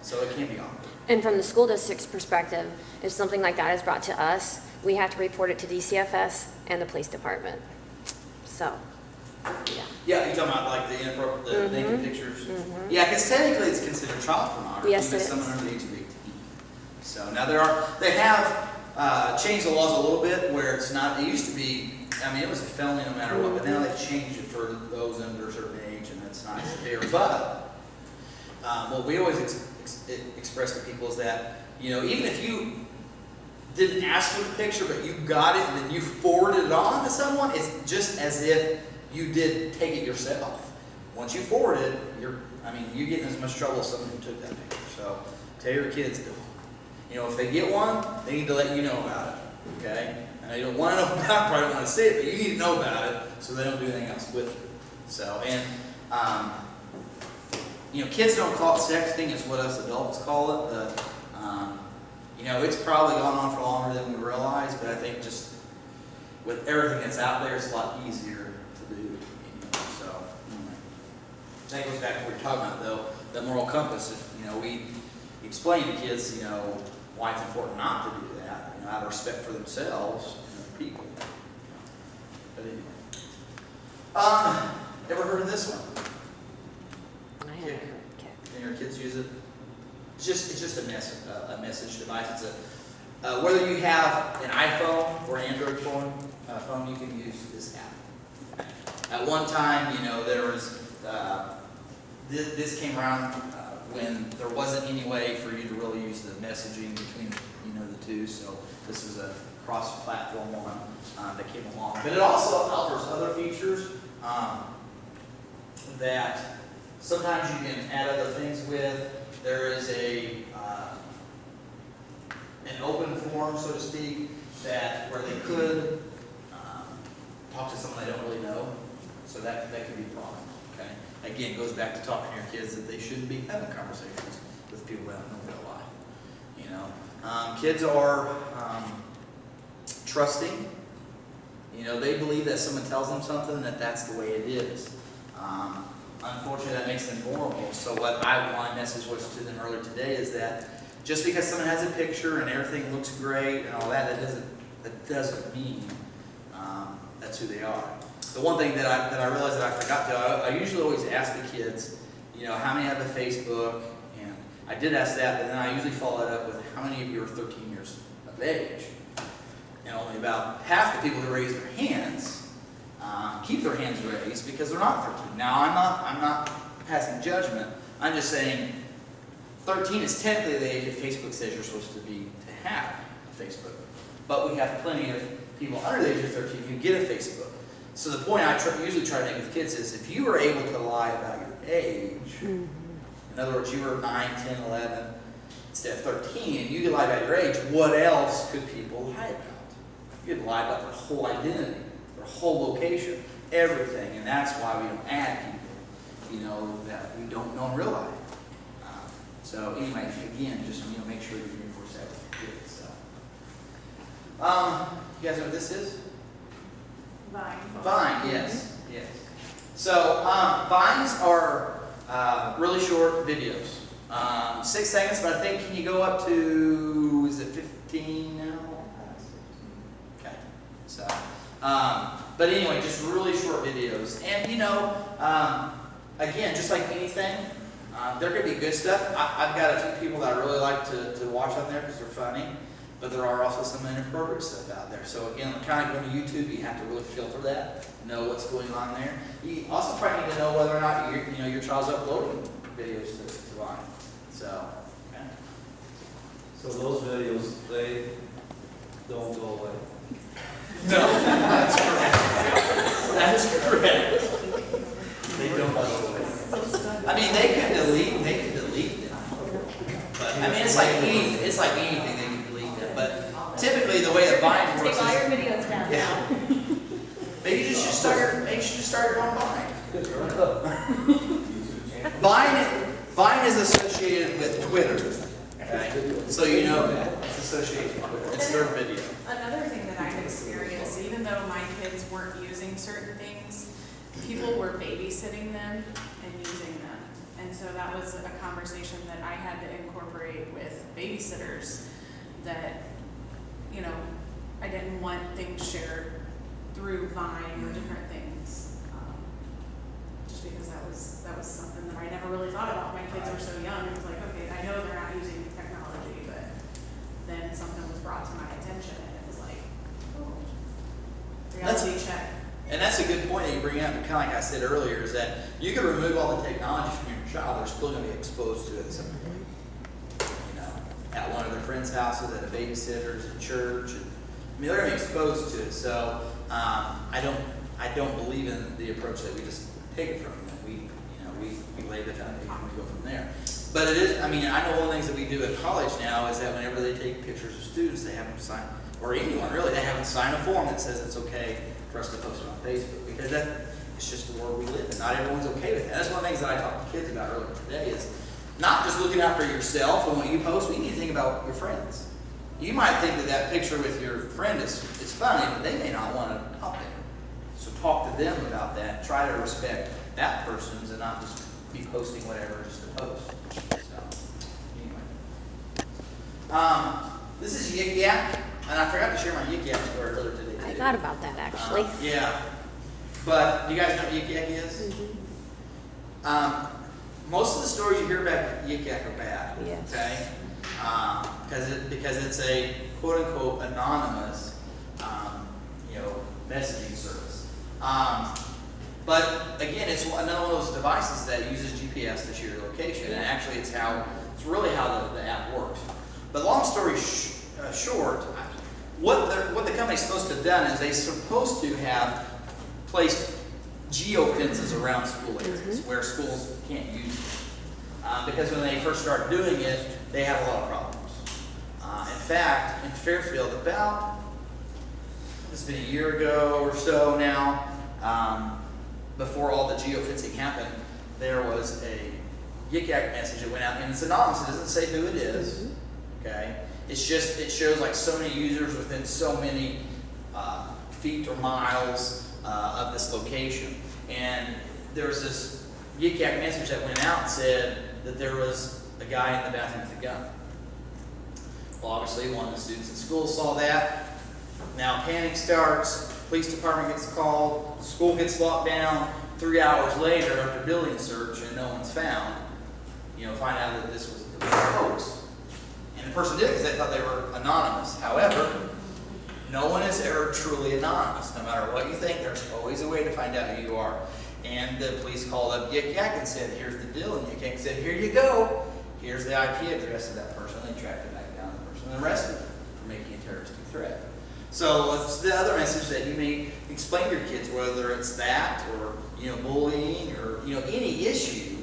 so it can be awkward. And from the school district's perspective, if something like that is brought to us, we have to report it to DCFS and the police department. So, yeah. Yeah, you're talking about like the inappropriate, the naked pictures? Yeah, because technically it's considered child pornography. Yes, it because is. someone under the age of 18. So now they have changed the laws a little bit where it's not, it used to be, it was a felony no matter what, but now they've changed it for those under a certain age and it's not severe. But what we always express to people is that, even if you didn't ask for the picture, but you got it and then you forwarded it on to someone, it's just as if you did take it yourself. Once you forward it, you're getting as much trouble as someone who took that picture. So tell your kids to, if they get one, they need to let you know about it. Okay? I know you don't want to know about it, probably don't want to see it, but you need to know about it so they don't do anything else with it. So, and kids don't call it sexting, it's what us adults call it. It's probably gone on for longer than we realize, but I think just with everything that's out there, it's a lot easier to do. So, anyway. That goes back to what we're talking about, though, the moral compass. If, we explain to kids, why it's important not to do that, out of respect for themselves and people. But anyway. Ever heard of this one? I haven't heard. Okay. And your kids use it? It's just a message device. It's whether you have an iPhone or an Android phone, you can use this app. At one time, there was this came around when there wasn't any way for you to really use the messaging between the two. So this is a cross-platform one that came along. But it also offers other features that sometimes you can add other things with. There is an open forum, so to speak, where they could talk to someone they don't really know. So that could be a problem. Okay. Again, it goes back to talking to your kids that they shouldn't be having conversations with people that don't know real life. Kids are trusting. They believe that someone tells them something that's the way it is. Unfortunately, that makes them vulnerable. So what my message was to them earlier today is that just because someone has a picture and everything looks great and all that doesn't mean that's who they are. The one thing that I realized that I forgot to, I usually always ask the kids, how many have a Facebook? And I did ask that, but then I usually follow it up with how many of you are 13 years of age? And only about half the people who raise their hands keep their hands raised because they're not 13. Now, I'm not passing judgment. I'm just saying 13 is technically the age that Facebook says you're supposed to have a Facebook. But we have plenty of people under the age of 13 who get a Facebook. So the point I usually try to make with kids is if you were able to lie about your age, in other words, you were 9, 10, 11, instead of 13, and you could lie about your age, what else could people lie about? You could lie about their whole identity, their whole location, everything, and that's why we don't add people, that we don't know in real life. So anyway, again, just make sure you reinforce that with your kids. So, you guys know what this is? Vine, yes. So Vines are really short videos, 6 seconds, but I think can you go up to, is it 15 now? Okay, so, but anyway, just really short videos. And again, just like anything, there could be good stuff. I've got a few people that I really like to watch on there because they're funny, but there are also some inappropriate stuff out there. So again, kind of going to YouTube, you have to really filter that, know what's going on there. You also probably need to know whether or not your child's uploading videos to Vine. So, okay. So those videos, they don't go away. No, that's correct. That's correct. They don't go away. I mean, they can delete them. But I mean, it's like anything, they can delete them. But typically, the way that Vine works Take all your is, videos down. yeah. Maybe you should start your own Vine. Vine is associated with Twitter. Okay? So you know that. It's associated with Twitter. It's their video. Another thing that I've experienced, even though my kids weren't using certain things, people were babysitting them and using them. And so that was a conversation that I had to incorporate with babysitters that, I didn't want things shared through Vine or different things. Just because that was something that I never really thought about. My kids were so young, it was like, okay, I know they're not using technology, but then something was brought to my attention and it was like, oh, reality check. And that's a good point that you bring up, and kind of like I said earlier, is that you can remove all the technology from your child, they're still going to be exposed to it at some point. At one of their friends' houses, at a babysitter's, at church. They're going to be exposed to it. So I don't believe in the approach that we just take it from them. We lay the foundation and we go from there. But it is, I know one of the things that we do at college now is that whenever they take pictures of students, they have them sign, or anyone really, they have them sign a form that says it's okay for us to post it on Facebook. Because it's just the world we live in. Not everyone's okay with that. That's one of the things that I talked to kids about earlier today is not just looking after yourself and what you post, but you need to think about your friends. You might think that that picture with your friend is funny, but they may not want it out there. So talk to them about that. Try to respect that person's and not just be posting whatever just to post. So, anyway. This is Yik Yak, and I forgot to share my Yik Yak story earlier today. I thought about that actually. Yeah. But do you guys know what Yik Yak is? Most of the stories you hear about Yik Yak are bad. Yes. Okay? Because it's a quote unquote anonymous, messaging service. But again, it's another one of those devices that uses GPS to share your location, and actually, it's really how the app works. But long story short, what the company's supposed to have done is they're supposed to have placed geofences around school areas where schools can't use it. Because when they first started doing it, they had a lot of problems. In fact, in Fairfield, it's been a year ago or so now, before all the geofencing happened, there was a Yik Yak message that went out, and it's anonymous. It doesn't say who it is. Okay, it shows like so many users within so many feet or miles of this location. And there was this Yik Yak message that went out and said that there was a guy in the bathroom with a gun. Well, obviously, one of the students in school saw that. Now panic starts. Police department gets called. The school gets locked down. 3 hours later, after building search and no one's found, find out that this was a hoax. And the person did it because they thought they were anonymous. However, no one is ever truly anonymous. No matter what you think, there's always a way to find out who you are. And the police called up Yik Yak and said, here's the deal. And Yik Yak said, here you go. Here's the IP address of that person. They tracked it back down to the person and arrested them for making a terroristic threat. So it's the other message that you may explain to your kids, whether it's that or bullying or any issue.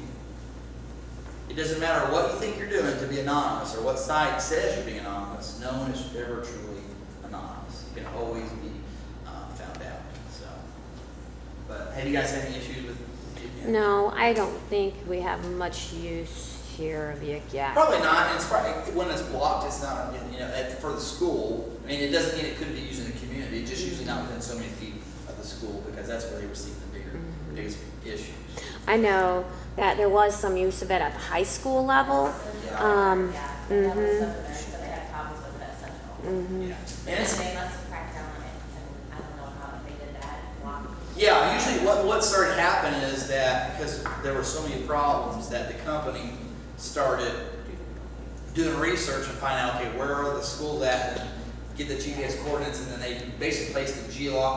It doesn't matter what you think you're doing to be anonymous or what site says you're being anonymous. No one is ever truly anonymous. You can always be found out. So, but have you guys had any issues with Yik Yak? No, I don't think we have much use here of Yik Yak. Probably not. And it's probably when it's blocked. It's not for the school. I mean, it doesn't mean it couldn't be used in the community. It's just usually not within so many feet of the school because that's where they receive the biggest issues. I know that there was some use of it at the high school level. Yeah, that was something there, so they had problems with it at Central. Yeah. And And it's, they must have cracked down on it, and I don't know how they did that. yeah, usually what started happening is that because there were so many problems that the company started doing research and finding out, okay, where are the schools at, and get the GPS coordinates, and then they basically placed a geofence,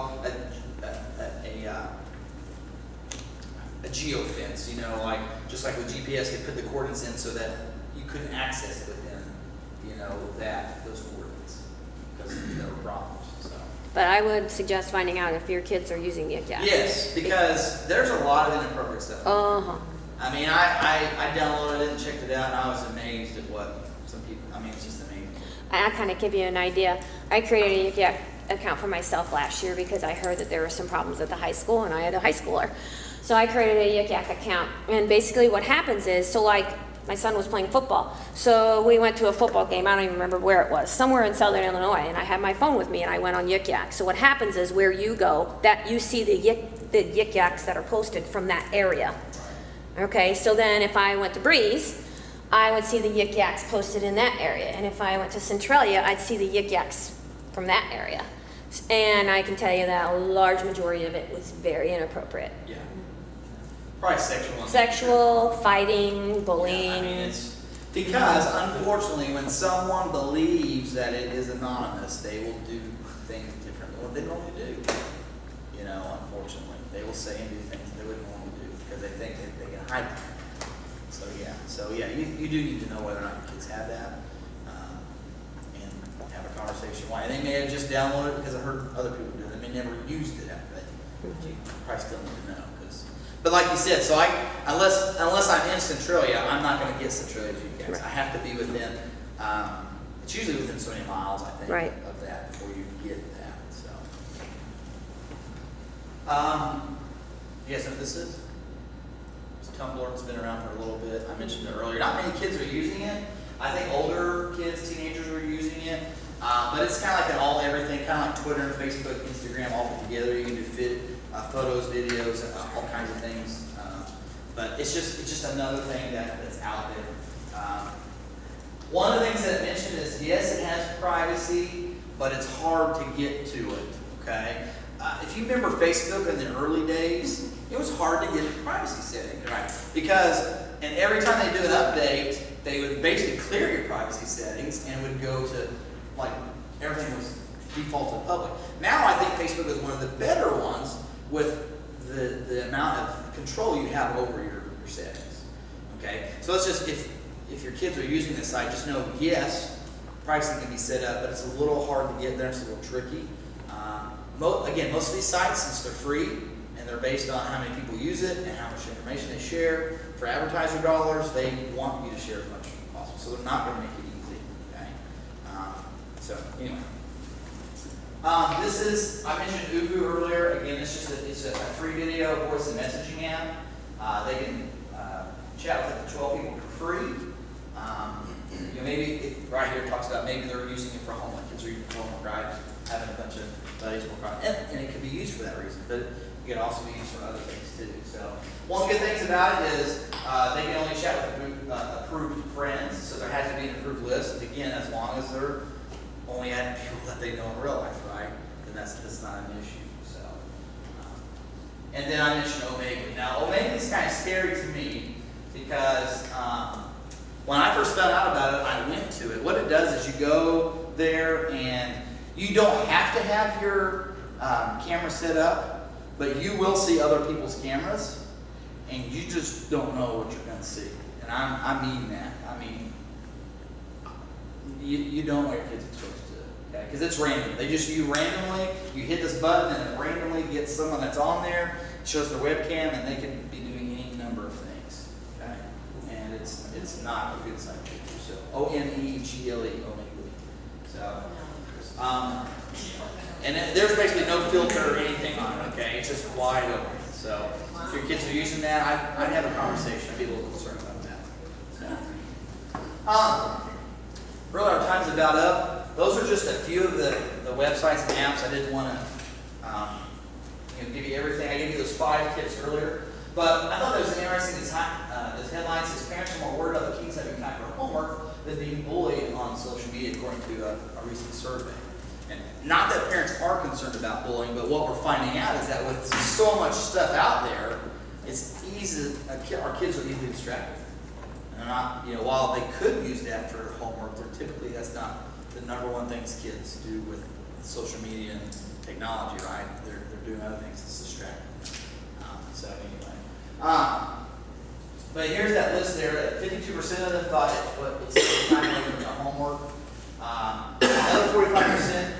just like with GPS, they put the coordinates in so that you couldn't access it within, those coordinates because there were problems. So. But I would suggest finding out if your kids are using Yik Yak. Yes, because there's a lot of inappropriate stuff. I mean, I downloaded it and checked it out, and I was amazed at what some people. It's just amazing. I kind of give you an idea. I created a Yik Yak account for myself last year because I heard that there were some problems at the high school, and I had a high schooler. So I created a Yik Yak account, and basically what happens is, my son was playing football, so we went to a football game. I don't even remember where it was, somewhere in Southern Illinois, and I had my phone with me, and I went on Yik Yak. So what happens is, where you go, that you see the Yik Yaks that are posted from that area. Okay, so then if I went to Breeze, I would see the Yik Yaks posted in that area, and if I went to Centralia, I'd see the Yik Yaks from that area. And I can tell you that a large majority of it was very inappropriate. Yeah. Probably sexual. Sexual, fighting, bullying. It's because, unfortunately, when someone believes that it is anonymous, they will do things differently than what they normally do. Unfortunately, they will say and do things they wouldn't normally do because they think that they can hide it. So yeah, you do need to know whether or not your kids have that and have a conversation. Why? They may have just downloaded it because I heard other people do it. They may never used it after that. You probably still need to know. But like you said, so unless I'm in Centralia, I'm not going to get Centralia's GPS. Right. I have to be within. It's usually within so many miles, I think, Right. of that before you get that. So, You guys know what this is? It's Tumblr. It's been around for a little bit. I mentioned it earlier. Not many kids are using it. I think older kids, teenagers are using it. But it's kind of like an all everything, kind of like Twitter, Facebook, Instagram, all put together. You can do photos, videos, all kinds of things. But it's just another thing that's out there. One of the things that it mentioned is, yes, it has privacy, but it's hard to get to it, okay? If you remember Facebook in the early days, it was hard to get privacy settings, right? Because, and every time they do an update, they would basically clear your privacy settings and would go to, like, everything was defaulted public. Now I think Facebook is one of the better ones with the amount of control you have over your settings, okay? So let's just, if your kids are using this site, just know, yes, privacy can be set up, but it's a little hard to get there. It's a little tricky. Again, most of these sites, since they're free and they're based on how many people use it and how much information they share, for advertiser dollars, they want you to share as much as possible. So they're not going to make it easy. Okay. So anyway, this is, I mentioned Uvu earlier. Again, it's a free video voice and messaging app. They can chat with up to 12 people for free. Maybe right here it talks about maybe they're using it for homework. Kids are using it for homework, right? Having a bunch of buddies work on it, and it could be used for that reason, but it can also be used for other things too. So one of the good things about it is they can only chat with approved friends, so there has to be an approved list. And again, as long as they're only adding people that they know in real life, right? Then that's not an issue. So, and then I mentioned Omegle. Now Omegle is kind of scary to me because when I first found out about it, I went to it. What it does is you go there and you don't have to have your camera set up, but you will see other people's cameras, and you just don't know what you're going to see. And I mean that. I mean, you don't know what your kids are exposed to, okay? Because it's random. You randomly, you hit this button, and it randomly gets someone that's on there, shows their webcam, and they can be doing any number of things, okay? And it's not a good site picture. So Omegle, Omegle. So. And there's basically no filter or anything on it, okay? It's just wide open. So if your kids are using that, I'd have a conversation. I'd be a little concerned about that. So, really, our time's about up. Those are just a few of the websites and apps. I didn't want to give you everything. I gave you those 5 tips earlier. But I thought it was interesting, this headline says, parents are more worried about the kids having time for homework than being bullied on social media, according to a recent survey. And not that parents are concerned about bullying, but what we're finding out is that with so much stuff out there, it's easy, our kids are easily distracted. And while they could use that for homework, that's not the number one things kids do with social media and technology, right? They're doing other things that's distracting. So anyway. But here's that list there. That 52% of them thought it's time away from their homework. Another 45%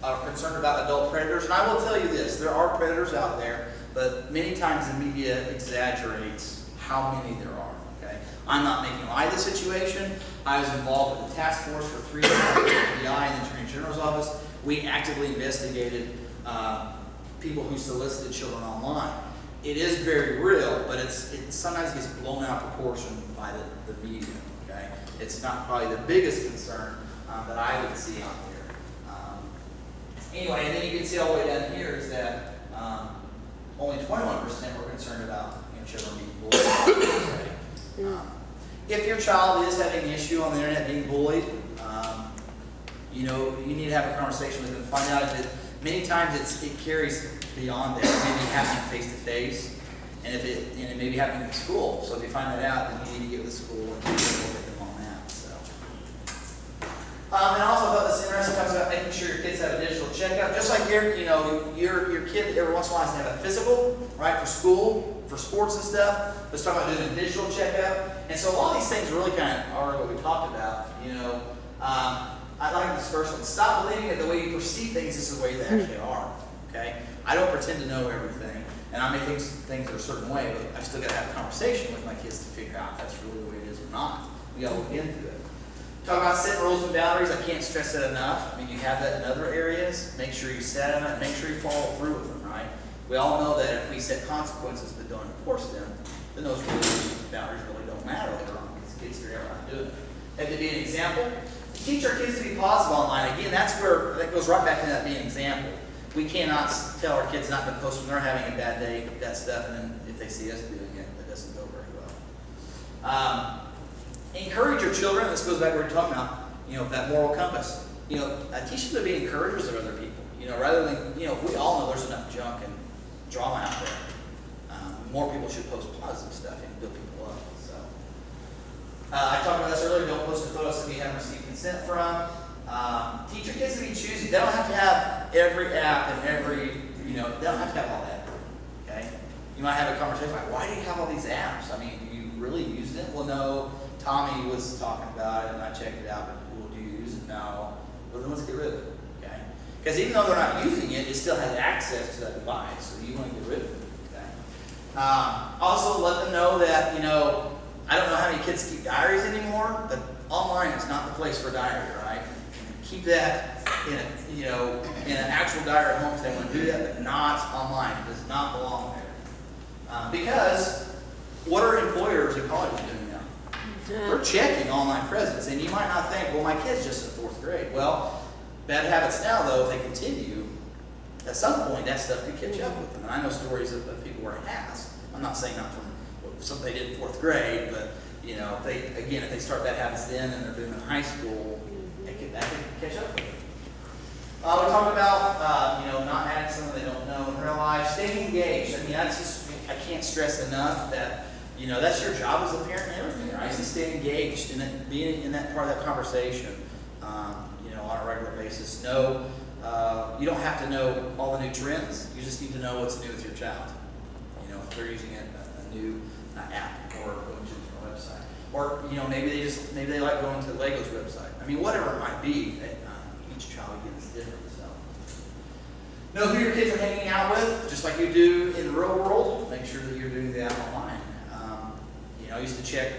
are concerned about adult predators. And I will tell you this, there are predators out there, but many times the media exaggerates how many there are. Okay? I'm not making light of the situation. I was involved with the task force for 3 years at the FBI and the Attorney General's office. We actively investigated people who solicited children online. It is very real, but it sometimes gets blown out of proportion by the media. Okay? It's not probably the biggest concern that I would see out there. Anyway, and then you can see all the way down here is that only 21% were concerned about children being bullied. If your child is having an issue on the internet being bullied, you need to have a conversation with them, find out if many times it carries beyond that. It may be happening face to face, and it may be happening in school. So if you find that out, then you need to get with the school and work with them on that. So, and I also thought this interesting. Talks about making sure your kids have a digital checkup, just like your kid every once in a while has to have a physical, right, for school, for sports and stuff. Let's talk about doing a digital checkup. And so a lot of these things really kind of are what we talked about. I like this first one. Stop believing that the way you perceive things is the way they actually are. Okay? I don't pretend to know everything, and I may think things are a certain way, but I've still got to have a conversation with my kids to figure out if that's really the way it is or not. We got to look into it. Talk about setting rules and boundaries. I can't stress that enough. I mean, you have that in other areas. Make sure you set them and make sure you follow through with them, right? We all know that if we set consequences but don't enforce them, then those rules, boundaries really don't matter later on because kids figure out how to do it. And to be an example, teach our kids to be positive online. Again, that goes right back to that being an example. We cannot tell our kids not to post when they're having a bad day, that stuff, and then if they see us doing it, it doesn't go very well. Encourage your children. This goes back to what we're talking about, that moral compass. Teach them to be encouragers of other people. Rather than, we all know there's enough junk and drama out there. More people should post positive stuff and build people up. So, I talked about this earlier. Don't post the photos that you haven't received consent from. Teach your kids to be choosy. They don't have to have every app and every, they don't have to have all that. Okay? You might have a conversation like, why do you have all these apps? I mean, do you really use them? Well, no. Tommy was talking about it, and I checked it out. But well, do you use it? No. Well, then let's get rid of it. Okay? Because even though they're not using it, it still has access to that device. So you want to get rid of it. Okay? Also, let them know that I don't know how many kids keep diaries anymore, but online is not the place for a diary, right? Keep that in an actual diary at home if they want to do that, but not online. It does not belong there. Because what are employers and colleges doing now? They're checking online presence, and you might not think, well, my kid's just in 4th grade. Well, bad habits now, though, if they continue, at some point that stuff could catch up with them. And I know stories of people where it has. I'm not saying not from something they did in 4th grade, but if they start bad habits then and they're doing it in high school, that could catch up with them. We talked about not adding something they don't know in real life, staying engaged. I mean, I can't stress enough that that's your job as a parent and everything, right? To stay engaged and being in that part of that conversation, on a regular basis. No, you don't have to know all the new trends. You just need to know what's new with your child. If they're using a new app or going to a website, or maybe they like going to Lego's website. I mean, whatever it might be, each child again is different. So, know who your kids are hanging out with, just like you do in the real world. Make sure that you're doing that online. I used to check,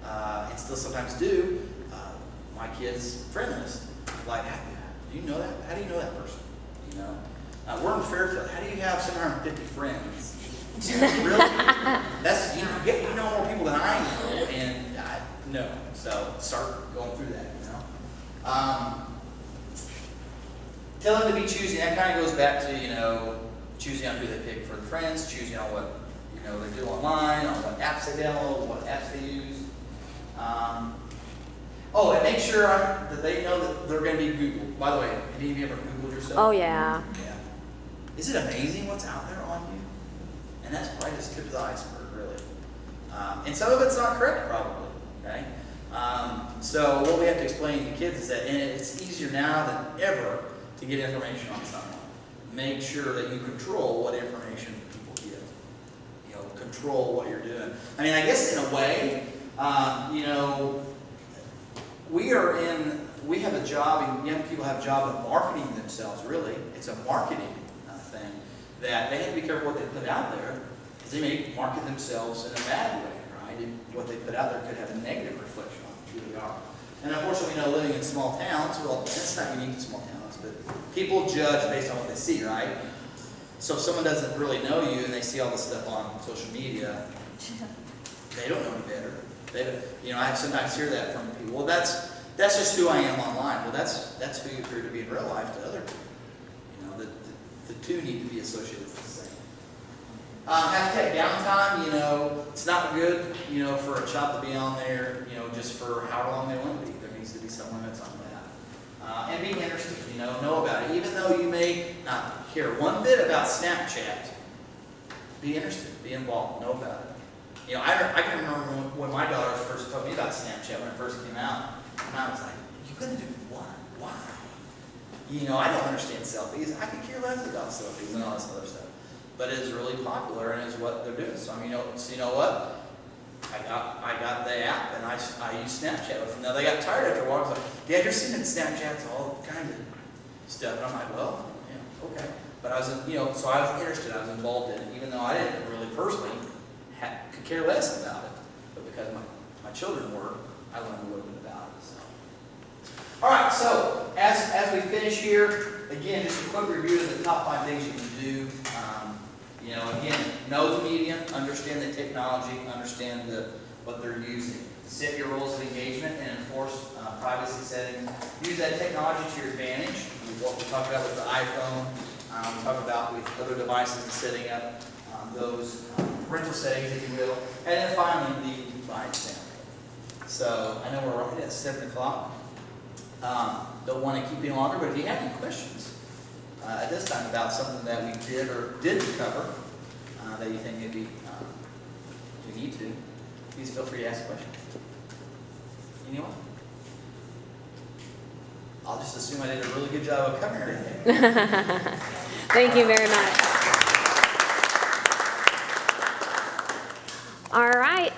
and still sometimes do, my kids' friend list. Like, do you know that? How do you know that person? We're in Fairfield. How do you have 750 friends? Really? That's you know more people than I know, and no. So start going through that. Tell them to be choosy. That kind of goes back to choosing on who they pick for the friends, choosing on what they do online, on what apps they download, what apps they use. And make sure that they know that they're going to be Googled. By the way, have any of you ever Googled yourself? Oh, yeah. Yeah. Is it amazing what's out there on you? And that's probably just tip of the iceberg, really. And some of it's not correct, probably. Okay. So what we have to explain to kids is that, and it's easier now than ever to get information on someone. Make sure that you control what information people get. Control what you're doing. I mean, I guess in a way, we have a job, and young people have a job of marketing themselves, really. It's a marketing thing that they have to be careful what they put out there, because they may market themselves in a bad way, right? And what they put out there could have a negative reflection on who they are. And unfortunately, living in small towns, well, that's not unique to small towns, but people judge based on what they see, right? So if someone doesn't really know you and they see all this stuff on social media, they don't know any better. I sometimes hear that from people. Well, that's just who I am online. Well, that's who you appear to be in real life to other people. The two need to be associated with the same. Hashtag downtime. It's not good, for a child to be on there, just for how long they want to be. There needs to be some limits on that. And being interested, know about it. Even though you may not care one bit about Snapchat, be interested, be involved, know about it. I can remember when my daughters first told me about Snapchat when it first came out, and I was like, "You're gonna do what? Why?" I don't understand selfies. I could care less about selfies and all this other stuff, but it is really popular and is what they're doing. So you know what? I got the app and I use Snapchat with them. Now they got tired after a while. I was like, "Dad, you're seeing Snapchats all kind of stuff," and I'm like, "Well, yeah, okay." But I was, so I was interested. I was involved in it, even though I didn't really personally could care less about it. But because my children were, I learned a little bit about it. So, all right. So as we finish here, again, just a quick review of the top 5 things you can do. You know, again, know the medium, understand the technology, understand what they're using. Set your rules of engagement and enforce privacy settings. Use that technology to your advantage. What we talked about with the iPhone, we talked about with other devices and setting up those parental settings, if you will. And then finally, the by example. So I know we're right at 7 o'clock. Don't want to keep you longer, but if you have any questions at this time about something that we did or didn't cover that you think maybe we need to, please feel free to ask a question. Anyone? I'll just assume I did a really good job of covering everything. Thank you very much. All right.